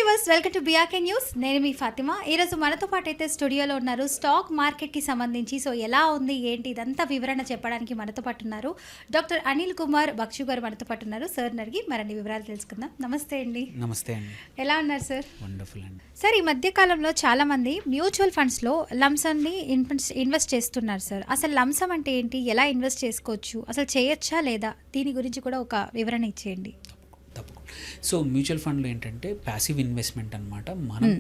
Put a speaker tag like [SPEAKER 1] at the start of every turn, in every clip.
[SPEAKER 1] Viewers, welcome to BRK news. నేను మీ ఫాతిమా. ఈరోజు మనతో పాటు అయితే స్టూడియోలో ఉన్నారు. స్టాక్ మార్కెట్కి సంబంధించి ఎలా ఉంది ఏంటి ఇదంతా వివరణ చెప్పడానికి మనతో పాటు ఉన్నారు డాక్టర్ అనిల్ కుమార్ బక్షు గారు మనతో పాటు ఉన్నారు. సార్ అడిగి మరిన్ని వివరాలు తెలుసుకుందాం. నమస్తే అండి.
[SPEAKER 2] నమస్తే అండి.
[SPEAKER 1] ఎలా ఉన్నారు సార్?
[SPEAKER 2] వండర్ఫుల్ అండి.
[SPEAKER 1] సార్, ఈ మధ్య కాలంలో చాలా మంది మ్యూచువల్ ఫండ్స్లో లంసమ్ని ఇన్వెస్ట్ చేస్తున్నారు సార్. అసలు లంసమ్ అంటే ఏంటి, ఎలా ఇన్వెస్ట్ చేసుకోవచ్చు, అసలు చేయొచ్చా లేదా, దీని గురించి కూడా ఒక వివరణ ఇచ్చేయండి.
[SPEAKER 2] సో మ్యూచువల్ ఫండ్లు ఏంటంటే ప్యాసివ్ ఇన్వెస్ట్మెంట్ అనమాట. మనం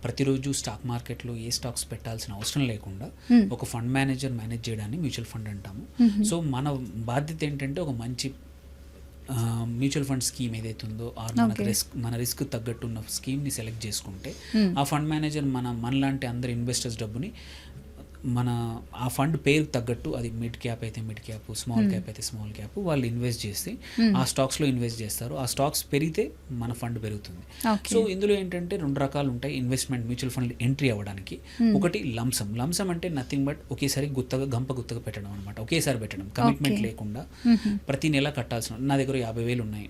[SPEAKER 2] ప్రతిరోజు స్టాక్ మార్కెట్లో ఏ స్టాక్స్ పెట్టాల్సిన అవసరం లేకుండా ఒక ఫండ్ మేనేజర్ మేనేజ్ చేయడాన్ని మ్యూచువల్ ఫండ్ అంటాము. సో మన బాధ్యత ఏంటంటే ఒక మంచి మ్యూచువల్ ఫండ్ స్కీమ్ ఏదైతే ఉందో మన రిస్క్ తగ్గట్టు ఉన్న స్కీమ్ని సెలెక్ట్ చేసుకుంటే ఆ ఫండ్ మేనేజర్ మనలాంటి అందరు ఇన్వెస్టర్స్ డబ్బుని ఆ ఫండ్ పేరుకు తగ్గట్టు, అది మిడ్ క్యాప్ అయితే మిడ్ క్యాప్, స్మాల్ క్యాప్ అయితే స్మాల్ క్యాప్, వాళ్ళు ఇన్వెస్ట్ చేసి ఆ స్టాక్స్లో ఇన్వెస్ట్ చేస్తారు. ఆ స్టాక్స్ పెరిగితే మన ఫండ్ పెరుగుతుంది. సో ఇందులో ఏంటంటే రెండు రకాలు ఉంటాయి ఇన్వెస్ట్మెంట్ మ్యూచువల్ ఫండ్ ఎంట్రీ అవ్వడానికి. ఒకటి లంసమ్ అంటే నథింగ్ బట్ ఒకేసారి గుత్తగా పెట్టడం అనమాట. ఒకేసారి పెట్టడం, కమిట్మెంట్ లేకుండా ప్రతి నెల కట్టాల్సిన. నా దగ్గర 50,000 ఉన్నాయి,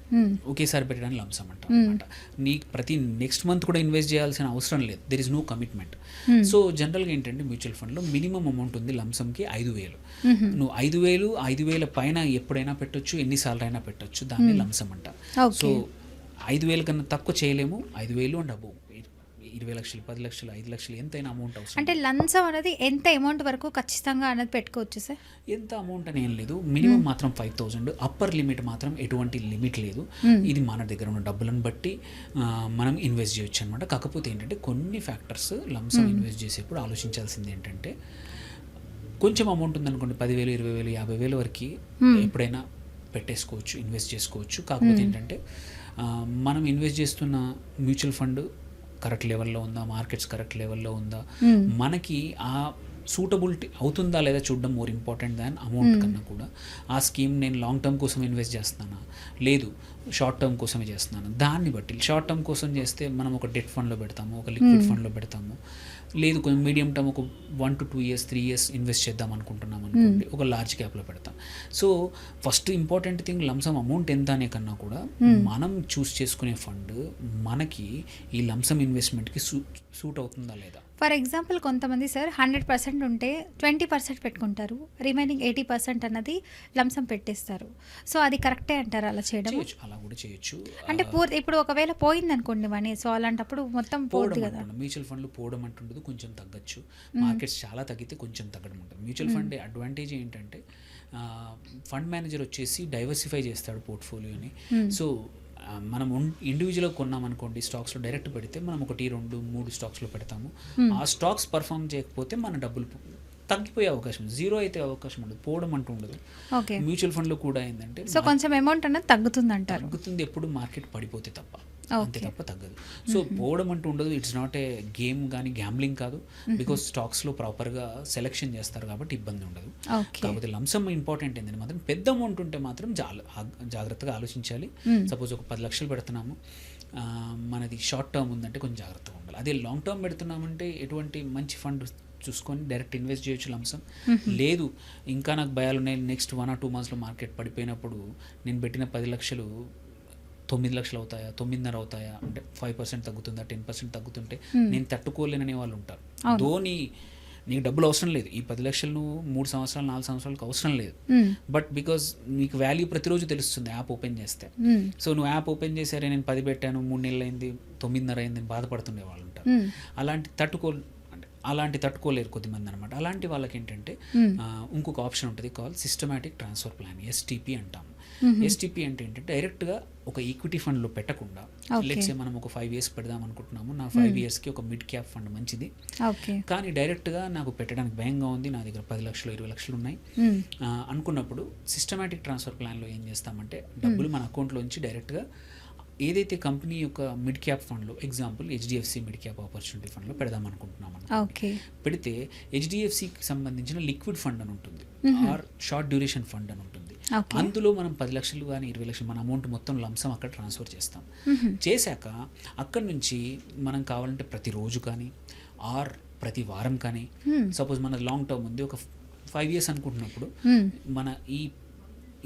[SPEAKER 2] ఒకేసారి పెట్టడానికి లంసమ్ అంటాం అనమాట. ప్రతి నెక్స్ట్ మంత్ కూడా ఇన్వెస్ట్ చేయాల్సిన అవసరం లేదు, there is no commitment. So జనరల్గా ఏంటంటే మ్యూచువల్ ఫండ్లో మినిమం అమౌంట్ ఉంది లంసమ్కి 5,000. నువ్వు 5,000 పైన ఎప్పుడైనా పెట్టొచ్చు, ఎన్నిసార్లు అయినా పెట్టొచ్చు, దాన్ని లంసమ్ అంట. సో 5,000 కన్నా తక్కువ చేయలేము. 5,000 అండ్ అబోవ్ 20 లక్షలు, 10 లక్షలు, 5 లక్షలు ఎంతైనా అమౌంట్ అవసరం.
[SPEAKER 1] అంటే లంసమ్ అనేది ఎంత అమౌంట్ వరకు ఖచ్చితంగా అనేది పెట్టుకోవచ్చు సార్?
[SPEAKER 2] ఎంత అమౌంట్ అని ఏం లేదు, మినిమం మాత్రం 5,000. అప్పర్ లిమిట్ మాత్రం ఎటువంటి లిమిట్ లేదు. ఇది మన దగ్గర ఉన్న డబ్బులను బట్టి మనం ఇన్వెస్ట్ చేయొచ్చు అనమాట. కాకపోతే ఏంటంటే కొన్ని ఫ్యాక్టర్స్ లంసమ్ ఇన్వెస్ట్ చేసేప్పుడు ఆలోచించాల్సింది ఏంటంటే, కొంచెం అమౌంట్ ఉందనుకోండి, 10,000, 20,000, 50,000 వరకు ఎప్పుడైనా పెట్టేసుకోవచ్చు, ఇన్వెస్ట్ చేసుకోవచ్చు. కాకపోతే ఏంటంటే మనం ఇన్వెస్ట్ చేస్తున్న మ్యూచువల్ ఫండ్ కరెక్ట్ లెవెల్లో ఉందా, మార్కెట్స్ కరెక్ట్ లెవెల్లో ఉందా, మనకి ఆ సూటబిలిటీ అవుతుందా లేదా చూడడం మోర్ ఇంపార్టెంట్ దాన్ అమౌంట్ కన్నా కూడా. ఆ స్కీమ్ నేను లాంగ్ టర్మ్ కోసం ఇన్వెస్ట్ చేస్తున్నానా, లేదు షార్ట్ టర్మ్ కోసమే చేస్తున్నాను, దాన్ని బట్టి. షార్ట్ టర్మ్ కోసం చేస్తే మనం ఒక డెట్ ఫండ్లో పెడతాము, ఒక లిక్విడ్ ఫండ్లో పెడతాము. లేదు కొంచెం మీడియం టర్మ్ ఒక 1 to 2 years 3 years ఇన్వెస్ట్ చేద్దాం అనుకుంటున్నాం అనుకోండి, ఒక లార్జ్ క్యాప్లో పెడతాం. So first important thing lump sum amount ఎంత అనే కన్నా కూడా మనం చూస్ చేసుకునే ఫండ్ మనకి ఈ లంసమ్ ఇన్వెస్ట్మెంట్కి సూట్ అవుతుందా లేదా.
[SPEAKER 1] ఫర్ ఎగ్జాంపుల్, కొంతమంది సార్ 100% ఉంటే 20% పెట్టుకుంటారు, రిమైనింగ్ 80% అన్నది లంసమ్ పెట్టేస్తారు. సో అది కరెక్టే అంటారు అలా చేయడం?
[SPEAKER 2] అలా కూడా చేయొచ్చు.
[SPEAKER 1] అంటే ఇప్పుడు ఒకవేళ పోయింది అనుకోండి మనీ, సో అలాంటప్పుడు మొత్తం పోతుంది కదా.
[SPEAKER 2] మ్యూచువల్ ఫండ్లు పోవడం అంటుండదు, కొంచెం తగ్గచ్చు. మార్కెట్స్ చాలా తగ్గితే కొంచెం తగ్గడం ఉంటుంది. మ్యూచువల్ ఫండ్ అడ్వాంటేజ్ ఏంటంటే ఫండ్ మేనేజర్ వచ్చేసి డైవర్సిఫై చేస్తాడు పోర్ట్ఫోలియోని. సో మనం ఇండివిజువల్గా కొన్నామనుకోండి, స్టాక్స్లో డైరెక్ట్ పెడితే మనం 1, 2, 3 స్టాక్స్లో పెడతాము. ఆ స్టాక్స్ పర్ఫామ్ చేయకపోతే మన డబ్బులు తగ్గిపోయే అవకాశం, జీరో అయితే అవకాశం ఉండదు, పోవడం అంటూ ఉండదు. మ్యూచువల్ ఫండ్లో కూడా ఏంటంటే
[SPEAKER 1] సో కొంచెం అమౌంట్ అన్నది తగ్గుతుంది
[SPEAKER 2] ఎప్పుడు మార్కెట్ పడిపోతే తప్ప, అంతే తప్ప తగ్గదు. సో పోవడం అంటూ ఉండదు. ఇట్స్ నాట్ ఏ గేమ్ కానీ గ్యాంబ్లింగ్ కాదు, బికాస్ స్టాక్స్లో ప్రాపర్గా సెలెక్షన్ చేస్తారు కాబట్టి ఇబ్బంది ఉండదు. కాకపోతే లంసమ్ ఇంపార్టెంట్ ఏంటంటే మాత్రం పెద్ద అమౌంట్ ఉంటే మాత్రం జాగ్రత్తగా ఆలోచించాలి. సపోజ్ ఒక 10 లక్షలు పెడుతున్నాము, మనది షార్ట్ టర్మ్ ఉందంటే కొంచెం జాగ్రత్తగా ఉండాలి. అదే లాంగ్ టర్మ్ పెడుతున్నామంటే ఎటువంటి మంచి ఫండ్ చూసుకొని డైరెక్ట్ ఇన్వెస్ట్ చేయొచ్చు లంసమ్. లేదు ఇంకా నాకు భయాలు ఉన్నాయి, నెక్స్ట్ 1 or 2 monthsలో మార్కెట్ పడిపోయినప్పుడు నేను పెట్టిన 10 లక్షలు 9 లక్షలు అవుతాయా, 9.5 అవుతాయా, అంటే 5% తగ్గుతుందా, 10% తగ్గుతుంటే నేను తట్టుకోలేననే వాళ్ళు ఉంటారు. నీకు డబ్బులు అవసరం లేదు, ఈ 10 లక్షలు 3 సంవత్సరాలు 4 సంవత్సరాలకు అవసరం లేదు. బట్ బికాజ్ నీకు వాల్యూ ప్రతిరోజు తెలుస్తుంది యాప్ ఓపెన్ చేస్తే. సో నువ్వు యాప్ ఓపెన్ చేసారే, నేను 10 పెట్టాను, 3 నెలలు అయింది, 9.5 అయింది అని బాధపడుతుండే వాళ్ళు ఉంటారు. అలాంటి తట్టుకోలేరు కొద్దిమంది అనమాట. అలాంటి వాళ్ళకి ఏంటంటే ఇంకొక ఆప్షన్ ఉంటుంది, call systematic transfer plan, STP అంటాము. STP అంటే ఏంటంటే డైరెక్ట్గా ఒక ఈక్విటీ ఫండ్లో పెట్టకుండా, లెట్స్ మనం ఒక 5 years పెడదాం అనుకుంటున్నాము, నా 5 yearsకి ఒక మిడ్ క్యాప్ ఫండ్ మంచిది, కానీ డైరెక్ట్గా నాకు పెట్టడానికి భయంగా ఉంది, నా దగ్గర 10 లక్షలు 20 లక్షలు ఉన్నాయి అనుకున్నప్పుడు సిస్టమాటిక్ ట్రాన్స్ఫర్ ప్లాన్లో ఏం చేస్తామంటే డబ్బులు మన అకౌంట్లోంచి డైరెక్ట్గా ఏదైతే కంపెనీ యొక్క మిడ్ క్యాప్ ఫండ్లో, example HDFC mid cap opportunity ఫండ్లో పెడదాం అనుకుంటున్నాం. పెడితే HDFCకి సంబంధించిన లిక్విడ్ ఫండ్ అని ఉంటుంది, ఆర్ షార్ట్ డ్యూరేషన్ ఫండ్ అని ఉంటుంది. అందులో మనం 10 లక్షలు కానీ 20 లక్షలు మన అమౌంట్ మొత్తం లంసమ్ అక్కడ ట్రాన్స్ఫర్ చేస్తాం. చేశాక అక్కడి నుంచి మనం కావాలంటే ప్రతిరోజు కానీ ఆర్ ప్రతి వారం కానీ, సపోజ్ మన లాంగ్ టర్మ్ ఉంది, ఒక 5 years అనుకుంటున్నప్పుడు మన ఈ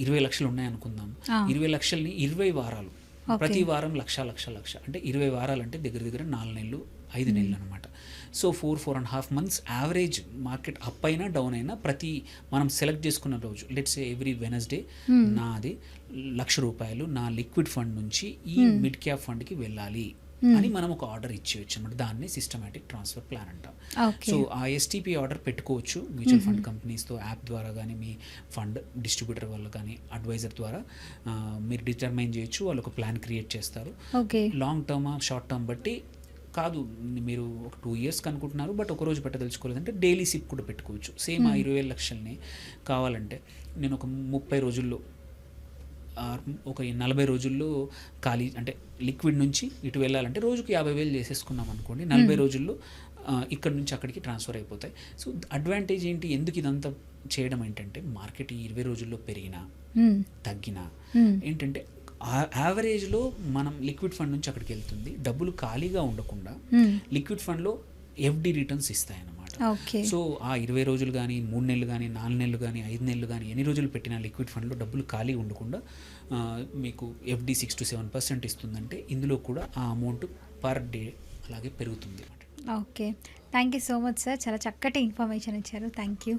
[SPEAKER 2] 20 లక్షలు ఉన్నాయి అనుకుందాం, 20 లక్షల్ని 20 వారాలు ప్రతి వారం లక్ష అంటే 20 వారాలు అంటే దగ్గర దగ్గర 4 నెలలు 5 నెలలు అనమాట. So 4.5 months average market up అయినా డౌన్ అయినా ప్రతి మనం సెలెక్ట్ చేసుకున్న రోజు లెట్స్ ఎవ్రీ వెనస్డే నాది ₹1,00,000 నా లిక్విడ్ ఫండ్ నుంచి ఈ మిడ్ క్యాప్ ఫండ్కి వెళ్ళాలి అని మనం ఒక ఆర్డర్ ఇచ్చేయచ్చు అనమాట. దాన్ని సిస్టమాటిక్ ట్రాన్స్ఫర్ ప్లాన్ అంటాం. సో ఆ ఎస్టీపీ ఆర్డర్ పెట్టుకోవచ్చు మ్యూచువల్ ఫండ్ కంపెనీస్తో యాప్ ద్వారా కానీ మీ ఫండ్ డిస్ట్రిబ్యూటర్ వాళ్ళు కానీ అడ్వైజర్ ద్వారా మీరు డిటర్మైన్ చేయొచ్చు. వాళ్ళు ఒక ప్లాన్ క్రియేట్ చేస్తారు. లాంగ్ టర్మ్ షార్ట్ టర్మ్ బట్టి కాదు, మీరు ఒక 2 years అనుకుంటున్నారు బట్ ఒక రోజు పెట్టదలుచుకోలేదంటే డైలీ సిప్ కూడా పెట్టుకోవచ్చు. సేమ్ ఆ 20,000 లక్షల్ని కావాలంటే నేను ఒక 30 రోజుల్లో ఒక 40 రోజుల్లో ఖాళీ అంటే లిక్విడ్ నుంచి ఇటు వెళ్ళాలంటే రోజుకి 50,000 చేసేసుకున్నాం అనుకోండి, 40 రోజుల్లో ఇక్కడ నుంచి అక్కడికి ట్రాన్స్ఫర్ అయిపోతాయి. సో అడ్వాంటేజ్ ఏంటి, ఎందుకు ఇదంతా చేయడం ఏంటంటే మార్కెట్ ఈ 20 రోజుల్లో పెరిగినా తగ్గినా ఏంటంటే యావరేజ్లో మనం లిక్విడ్ ఫండ్ నుంచి అక్కడికి వెళ్తుంది, డబ్బులు ఖాళీగా ఉండకుండా లిక్విడ్ ఫండ్లో ఎఫ్డి రిటర్న్స్ ఇస్తాయి అన్నమాట. సో ఆ 20 రోజులు కానీ 3 నెలలు కానీ 4 నెలలు కానీ 5 నెలలు కానీ ఎన్ని రోజులు పెట్టిన లిక్విడ్ ఫండ్లో డబ్బులు ఖాళీ ఉండకుండా మీకు ఎఫ్డి 6 to 7% ఇస్తుందంటే ఇందులో కూడా ఆ అమౌంట్ పర్ డే అలాగే పెరుగుతుంది అన్నమాట.
[SPEAKER 1] Okay, thank you so much sir, చాలా చక్కటి ఇన్ఫర్మేషన్ ఇచ్చారు. Thank you.